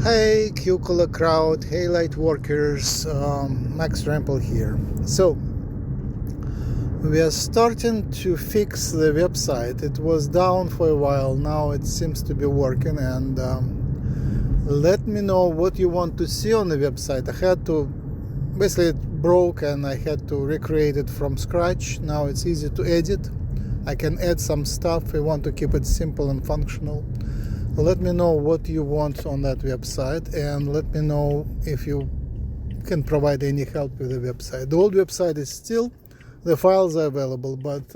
Hey, Cucula crowd. Hey, light workers. Max Rempel here. So, we are starting to fix the website. It was down for a while. Now it seems to be working. And let me know what you want to see on the website. I had to, basically, it broke and I had to recreate it from scratch. Now it's easy to edit. I can add some stuff. I want to keep it simple and functional. Let me know what you want on that website, and let me know if you can provide any help with the website. The old website is still, the files are available, but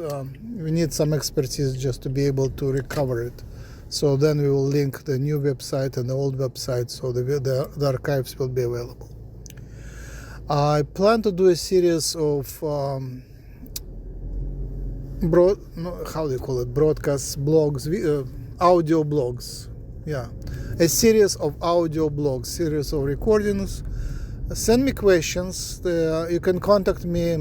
we need some expertise just to be able to recover it. So then we will link the new website and the old website, so the archives will be available. I plan to do a series of broadcasts, blogs, audio blogs. A series of audio blogs, series of recordings. Send me questions. You can contact me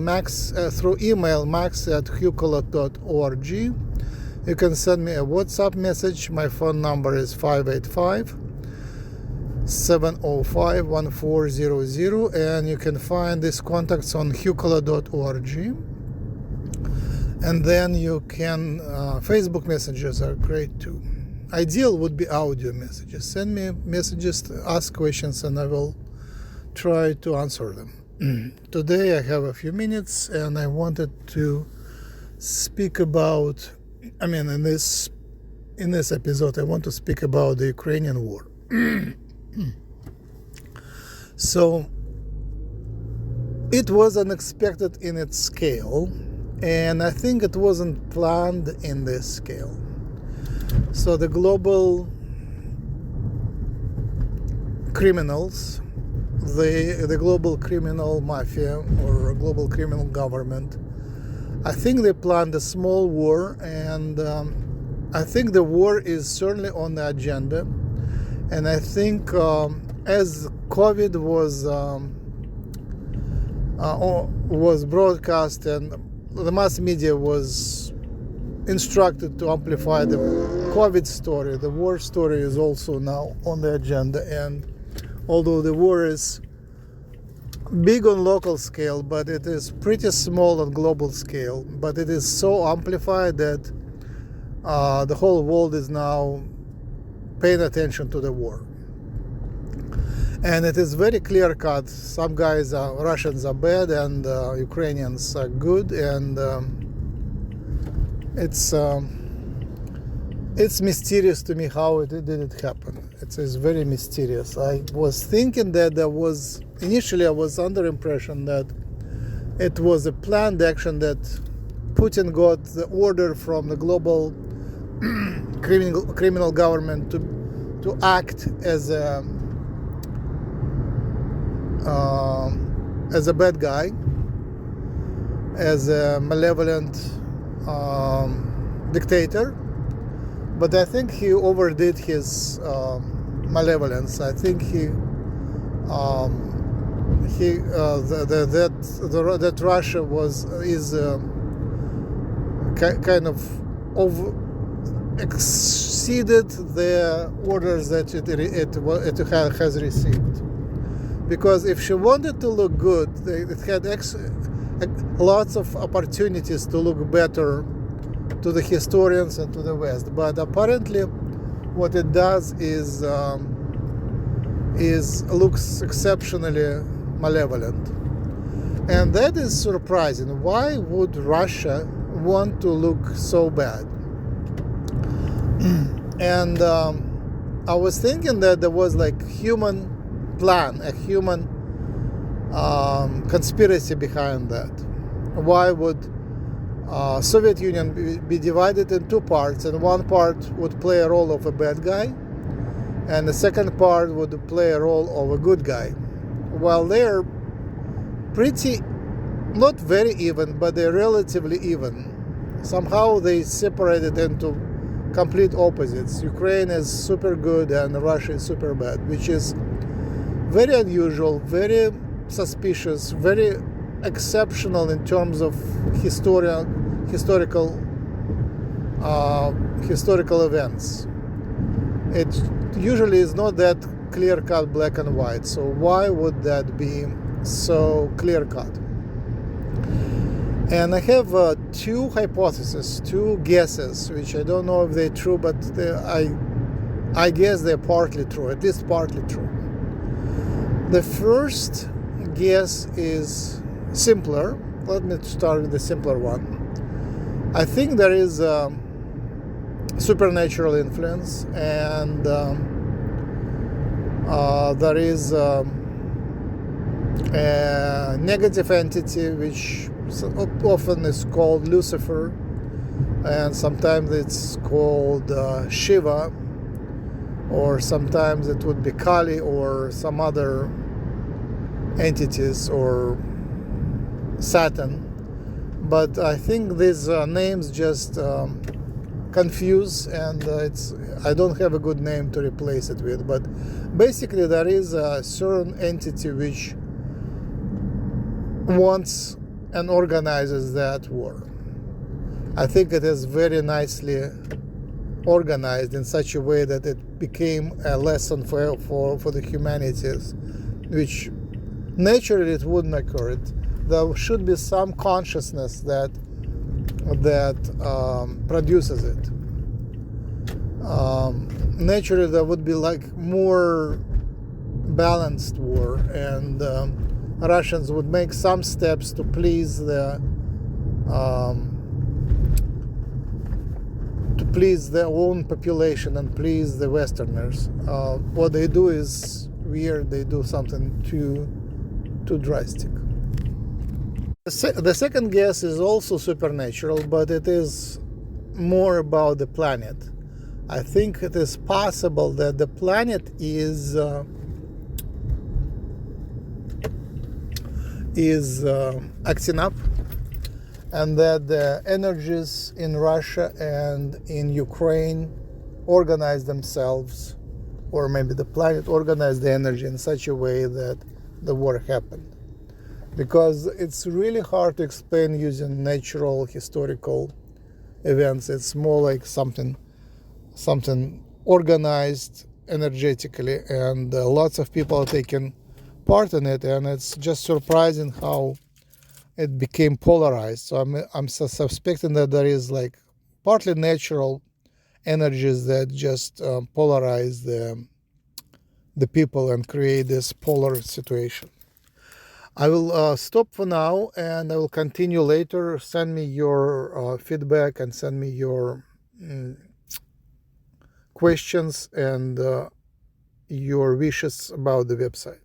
through email, max@hucola.org. You can send me a WhatsApp message. My phone number is 585-705-1400, and you can find these contacts on hucola.org. And then you can, Facebook messages are great too. Ideal would be audio messages. Send me messages, ask questions, and I will try to answer them. Today I have a few minutes, and I wanted to speak about, in this episode, I want to speak about the Ukrainian war. So, it was unexpected in its scale, and I think it wasn't planned in this scale. So the global criminals, the global criminal mafia or global criminal government, I think they planned a small war, and I think the war is certainly on the agenda. And I think as COVID was broadcast and the mass media was instructed to amplify the COVID story, the war story is also now on the agenda. And although the war is big on local scale, but it is pretty small on global scale, but it is so amplified that the whole world is now paying attention to the war. And it is very clear cut. Some guys Russians are bad and Ukrainians are good, and it's mysterious to me how did it happen. It is very mysterious. I was thinking that initially I was under impression that it was a planned action, that Putin got the order from the global criminal government to act as a bad guy, as a malevolent dictator. But I think he overdid his malevolence. I think that Russia is kind of exceeded the orders that it has received. Because if she wanted to look good, it had lots of opportunities to look better to the historians and to the West. But apparently, what it does is looks exceptionally malevolent, and that is surprising. Why would Russia want to look so bad? And I was thinking that there was like human plan, a human conspiracy behind that. Why would Soviet Union be divided in two parts, and one part would play a role of a bad guy, and the second part would play a role of a good guy? Well, they're pretty, not very even, but they're relatively even. Somehow they separated into complete opposites. Ukraine is super good and Russia is super bad, which is very unusual, very suspicious, very exceptional in terms of historical events. It usually is not that clear-cut black and white. So why would that be so clear-cut? And I have two hypotheses, two guesses, which I don't know if they're true, but I guess they're partly true, at least partly true. The first guess is simpler. Let me start with the simpler one. I think there is a supernatural influence, and there is a negative entity which often is called Lucifer, and sometimes it's called Shiva, or sometimes it would be Kali or some other entities, or Satan. But I think these names just confuse, and I don't have a good name to replace it with. But basically there is a certain entity which wants and organizes that war. I think it is very nicely organized in such a way that it became a lesson for the humanities, which naturally it wouldn't occur. There should be some consciousness that produces it. Naturally there would be like more balanced war, and Russians would make some steps to please their own population and please the Westerners. What they do is weird. They do something too drastic. The second guess is also supernatural, but it is more about the planet. I think it is possible that the planet is acting up, and that the energies in Russia and in Ukraine organize themselves, or maybe the planet organized the energy in such a way that the war happened. Because it's really hard to explain using natural historical events. It's more like something organized energetically, and lots of people are taking part in it, and it's just surprising how it became polarized. So I'm suspecting that there is like partly natural energies that just polarize the people and create this polar situation. I will stop for now, and I will continue later. Send me your feedback, and send me your questions and your wishes about the website.